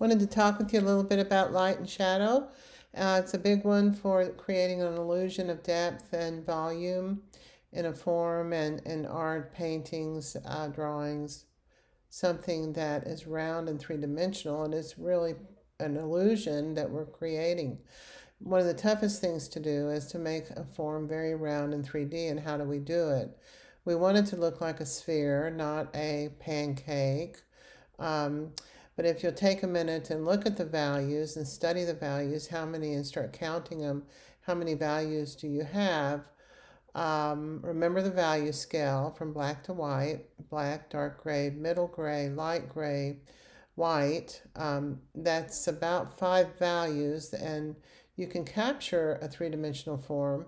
Wanted to talk with you a little bit about light and shadow. It's a big one for creating an illusion of depth and volume in a form and art, paintings, drawings, something that is round and three-dimensional, and it's really an illusion that we're creating. One of the toughest things to do is to make a form very round in 3D, and how do we do it? We want it to look like a sphere, not a pancake. Um, but if you'll take a minute and look at the values and study the values, how many, and start counting them, how many values do you have? Remember the value scale from black to white: black, dark gray, middle gray, light gray, white. That's about 5 values, and you can capture a three-dimensional form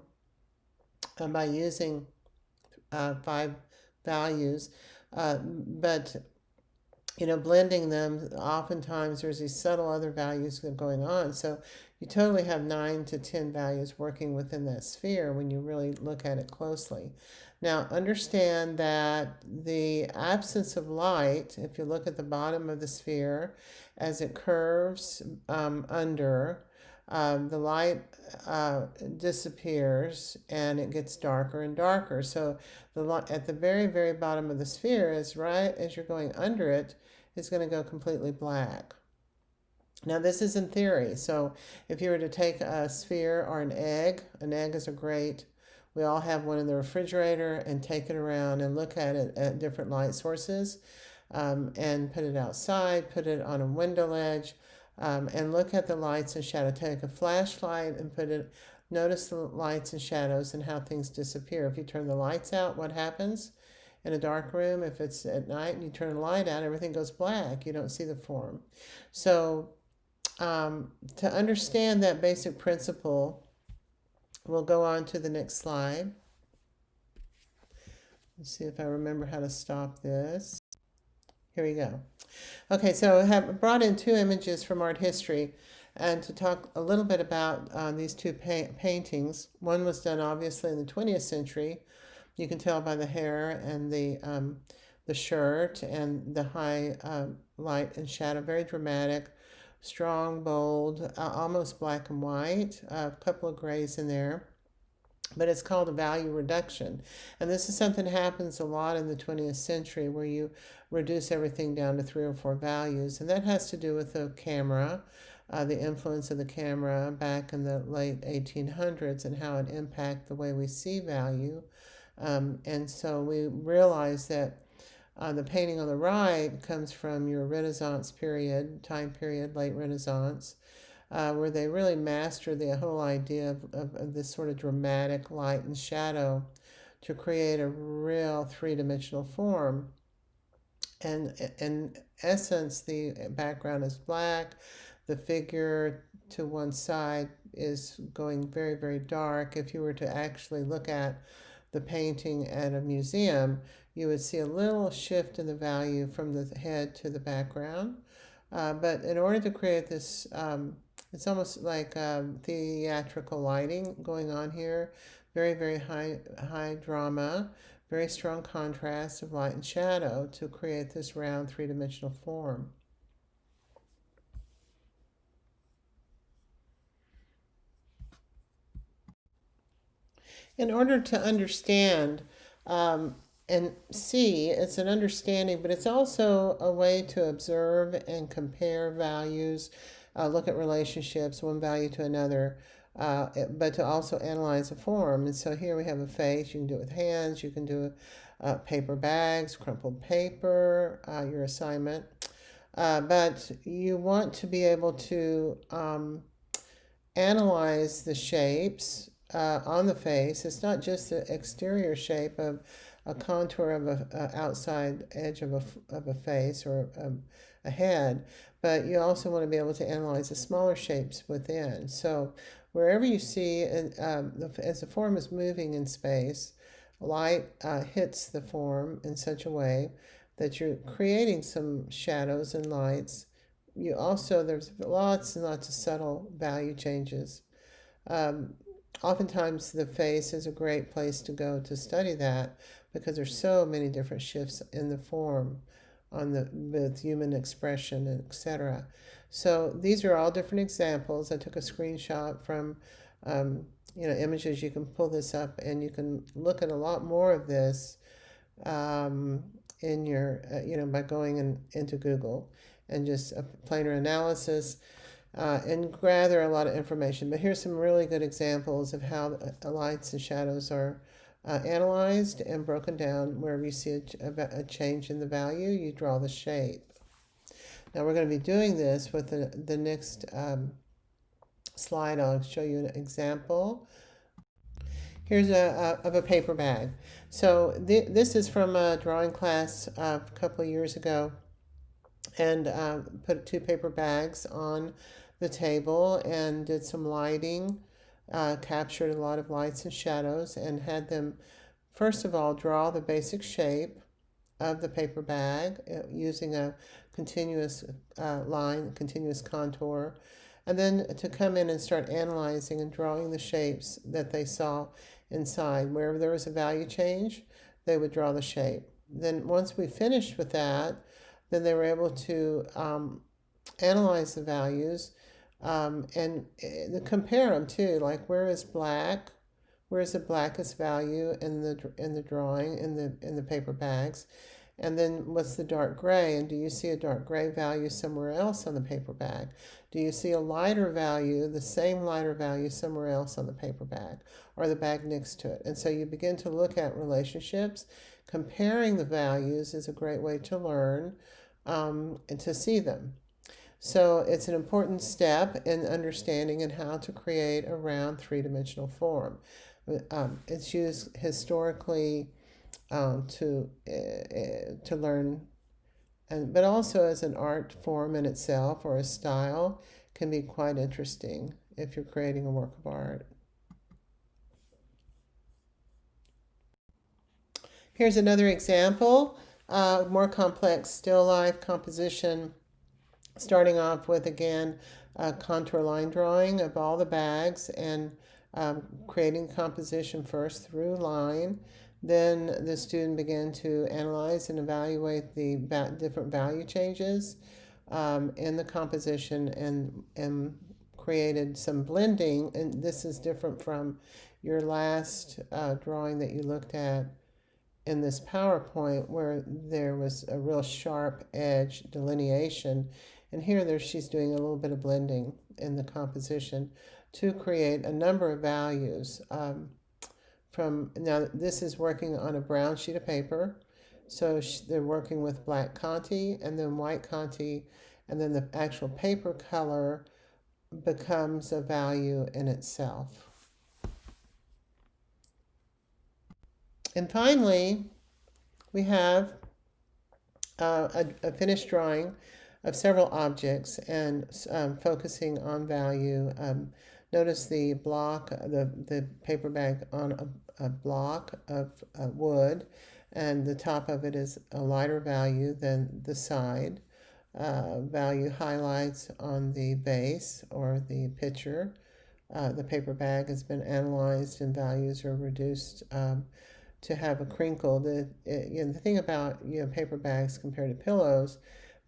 by using 5 values. But blending them, oftentimes there's these subtle other values going on. So you totally have 9 to 10 values working within that sphere when you really look at it closely. Now, understand that the absence of light, if you look at the bottom of the sphere as it curves under, the light disappears and it gets darker and darker. So at the very, very bottom of the sphere, is right as you're going under it, is going to go completely black. Now, this is in theory. So if you were to take a sphere or an egg is a great, we all have one in the refrigerator, and take it around and look at it at different light sources, and put it outside, put it on a window ledge, and look at the lights and shadow. Take a flashlight and notice the lights and shadows and how things disappear. If you turn the lights out, what happens? In a dark room, if it's at night and you turn the light out, everything goes black. You don't see the form. So to understand that basic principle, we'll go on to the next slide. Let's see if I remember how to stop this. Here we go. Okay, so I have brought in 2 images from art history, and to talk a little bit about these 2 paintings. One was done obviously in the 20th century. You can tell by the hair and the shirt and the high light and shadow, very dramatic, strong, bold, almost black and white, a couple of grays in there. But it's called a value reduction. And this is something that happens a lot in the 20th century, where you reduce everything down to 3 or 4 values. And that has to do with the camera, the influence of the camera back in the late 1800s, and how it impacted the way we see value. And so we realize that the painting on the right comes from your Renaissance time period, late Renaissance, where they really mastered the whole idea of this sort of dramatic light and shadow to create a real three-dimensional form. And in essence, the background is black. The figure to one side is going very, very dark. If you were to actually look at the painting at a museum, you would see a little shift in the value from the head to the background. But in order to create this, it's almost like theatrical lighting going on here. Very, very high drama, very strong contrast of light and shadow to create this round three-dimensional form. In order to understand and see, it's an understanding, but it's also a way to observe and compare values, look at relationships, one value to another, but to also analyze a form. And so here we have a face. You can do it with hands. You can do paper bags, crumpled paper, your assignment. But you want to be able to analyze the shapes on the face. It's not just the exterior shape of a contour of a outside edge of a face or a head, but you also want to be able to analyze the smaller shapes within. So wherever you see, as the form is moving in space, light hits the form in such a way that you're creating some shadows and lights. There's lots and lots of subtle value changes. Oftentimes the face is a great place to go to study that, because there's so many different shifts in the form. on the with human expression, etc. So these are all different examples. I took a screenshot from images. You can pull this up and you can look at a lot more of this in your by going into Google and just a planar analysis and gather a lot of information. But here's some really good examples of how lights and shadows are analyzed and broken down. Wherever you see a change in the value, you draw the shape. Now we're going to be doing this with the next slide. I'll show you an example. Here's of a paper bag. So this is from a drawing class a couple of years ago, and put two paper bags on the table and did some lighting, captured a lot of lights and shadows, and had them first of all draw the basic shape of the paper bag using a continuous line, continuous contour, and then to come in and start analyzing and drawing the shapes that they saw inside. Wherever there was a value change, they would draw the shape. Then once we finished with that, then they were able to analyze the values and compare them too. Like where is black? Where is the blackest value in the drawing in the paper bags? And then what's the dark gray? And do you see a dark gray value somewhere else on the paper bag? Do you see a lighter value, the same lighter value somewhere else on the paper bag or the bag next to it? And so you begin to look at relationships. Comparing the values is a great way to learn and to see them. So it's an important step in understanding and how to create a round three-dimensional form. It's used historically to learn, but also as an art form in itself or a style can be quite interesting if you're creating a work of art. Here's another example, more complex still life composition, starting off with again a contour line drawing of all the bags and creating composition first through line. Then the student began to analyze and evaluate the different value changes in the composition and created some blending. And this is different from your last drawing that you looked at in this PowerPoint, where there was a real sharp edge delineation. And here she's doing a little bit of blending in the composition to create a number of values. Now this is working on a brown sheet of paper, so they're working with black Conti and then white Conti, and then the actual paper color becomes a value in itself. And finally, we have a finished drawing of several objects and focusing on value. Notice the block, the paper bag on a block of wood, and the top of it is a lighter value than the side. Value highlights on the base or the picture. The paper bag has been analyzed and values are reduced to have a crinkle. The thing about paper bags compared to pillows,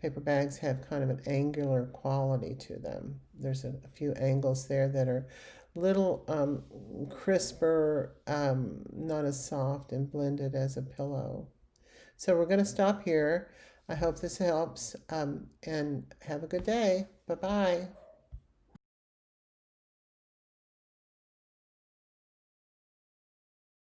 paper bags have kind of an angular quality to them. There's a few angles there that are little crisper, not as soft and blended as a pillow. So we're going to stop here. I hope this helps and have a good day. Bye-bye.